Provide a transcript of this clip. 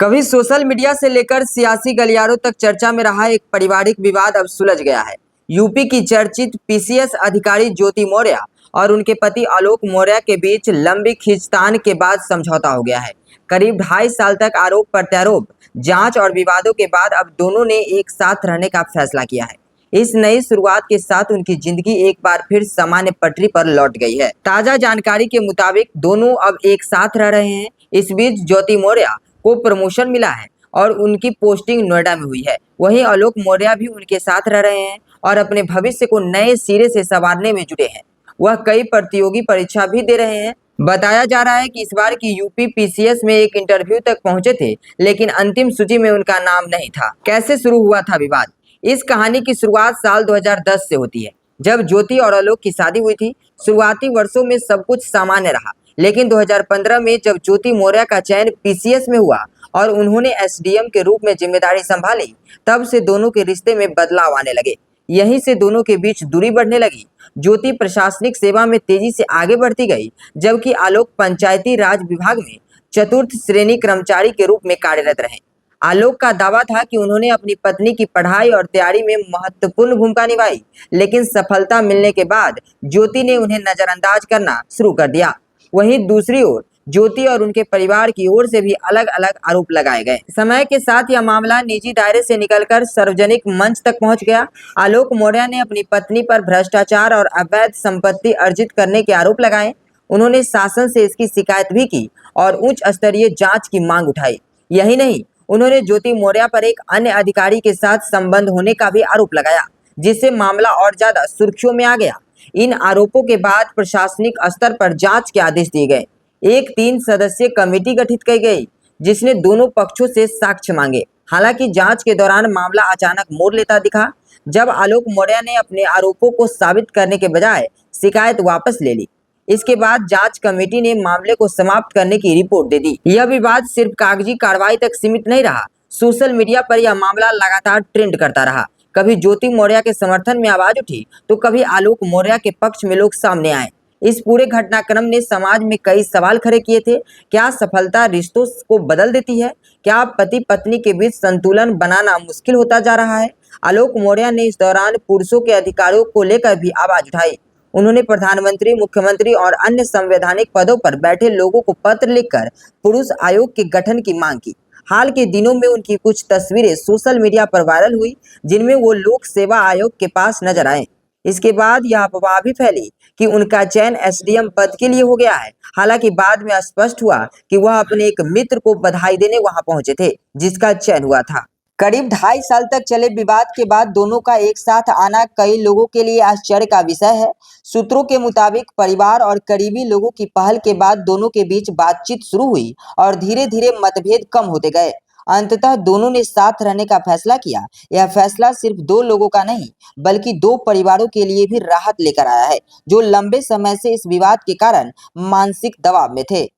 कभी social media से लेकर सियासी गलियारों तक चर्चा में रहा एक पारिवारिक विवाद अब सुलझ गया है। यूपी की चर्चित पीसीएस अधिकारी ज्योति मौर्य और उनके पति आलोक मौर्य के बीच लंबी खींचतान के बाद समझौता हो गया है। करीब 2.5 साल तक आरोप प्रत्यारोप, जांच और विवादों के बाद अब दोनों ने एक साथ रहने का फैसला किया है। इस नई शुरुआत के साथ उनकी जिंदगी एक बार फिर सामान्य पटरी पर लौट गई है। ताजा जानकारी के मुताबिक दोनों अब एक साथ रह रहे हैं। इस बीच ज्योति मौर्य को प्रमोशन मिला है और उनकी पोस्टिंग नोएडा में हुई है। वहीं आलोक मौर्य भी उनके साथ रह रहे हैं और अपने भविष्य को नए सिरे से संवारने में जुटे हैं। वह कई प्रतियोगी परीक्षा भी दे रहे हैं। बताया जा रहा है कि इस बार की यूपी पीसीएस में एक इंटरव्यू तक पहुंचे थे, लेकिन अंतिम सूची में उनका नाम नहीं था। कैसे शुरू हुआ था विवाद? इस कहानी की शुरुआत साल 2010 से होती है, जब ज्योति और आलोक की शादी हुई थी। शुरुआती वर्षों में सब कुछ सामान्य रहा, लेकिन 2015 में जब ज्योति मौर्य का चयन पीसीएस में हुआ और उन्होंने एसडीएम के रूप में जिम्मेदारी संभाली, तब से दोनों के रिश्ते में बदलाव आने लगे। यहीं से दोनों के बीच दूरी बढ़ने लगी। ज्योति प्रशासनिक सेवा में तेजी से आगे बढ़ती गई, जबकि आलोक पंचायती राज विभाग में चतुर्थ श्रेणी कर्मचारी के रूप में कार्यरत रहे। आलोक का दावा था कि उन्होंने अपनी पत्नी की पढ़ाई और तैयारी में महत्वपूर्ण भूमिका निभाई, लेकिन सफलता मिलने के बाद ज्योति ने उन्हें नजरअंदाज करना शुरू कर दिया। वहीं दूसरी ओर ज्योति और उनके परिवार की ओर से भी अलग अलग आरोप लगाए गए। समय के साथ यह मामला निजी दायरे से निकलकर सार्वजनिक मंच तक पहुंच गया। आलोक मौर्य ने अपनी पत्नी पर भ्रष्टाचार और अवैध संपत्ति अर्जित करने के आरोप लगाए। उन्होंने शासन से इसकी शिकायत भी की और उच्च स्तरीय जांच की मांग उठाई। यही नहीं, उन्होंने ज्योति मौर्य पर एक अन्य अधिकारी के साथ संबंध होने का भी आरोप लगाया, जिससे मामला और ज्यादा सुर्खियों में आ गया। इन आरोपों के बाद प्रशासनिक स्तर पर जांच के आदेश दिए गए। एक 3 सदस्यीय कमेटी गठित की गई, जिसने दोनों पक्षों से साक्ष्य मांगे। हालांकि जांच के दौरान मामला अचानक मोड़ लेता दिखा, जब आलोक मौर्य ने अपने आरोपों को साबित करने के बजाय शिकायत वापस ले ली। इसके बाद जांच कमेटी ने मामले को समाप्त करने की रिपोर्ट दे दी। यह विवाद सिर्फ कागजी कार्रवाई तक सीमित नहीं रहा। सोशल मीडिया पर यह मामला लगातार ट्रेंड करता रहा। कभी ज्योति मौर्य के समर्थन में आवाज उठी, तो कभी आलोक मौर्य के पक्ष में लोग सामने आए। इस पूरे घटनाक्रम ने समाज में कई सवाल खड़े किए थे। क्या सफलता रिश्तों को बदल देती है? क्या पति पत्नी के बीच संतुलन बनाना मुश्किल होता जा रहा है? आलोक मौर्य ने इस दौरान पुरुषों के अधिकारों को लेकर भी आवाज उठाई। उन्होंने प्रधानमंत्री, मुख्यमंत्री और अन्य संवैधानिक पदों पर बैठे लोगों को पत्र लिखकर पुरुष आयोग के गठन की मांग की। हाल के दिनों में उनकी कुछ तस्वीरें सोशल मीडिया पर वायरल हुई, जिनमें वो लोक सेवा आयोग के पास नजर आए। इसके बाद यह अफवाह भी फैली कि उनका चयन एसडीएम पद के लिए हो गया है। हालांकि बाद में स्पष्ट हुआ कि वह अपने एक मित्र को बधाई देने वहां पहुंचे थे, जिसका चयन हुआ था। करीब 2.5 साल तक चले विवाद के बाद दोनों का एक साथ आना कई लोगों के लिए आश्चर्य का विषय है। सूत्रों के मुताबिक परिवार और करीबी लोगों की पहल के बाद दोनों के बीच बातचीत शुरू हुई और धीरे धीरे मतभेद कम होते गए। अंततः दोनों ने साथ रहने का फैसला किया। यह फैसला सिर्फ 2 लोगों का नहीं, बल्कि 2 परिवारों के लिए भी राहत लेकर आया है, जो लंबे समय से इस विवाद के कारण मानसिक दबाव में थे।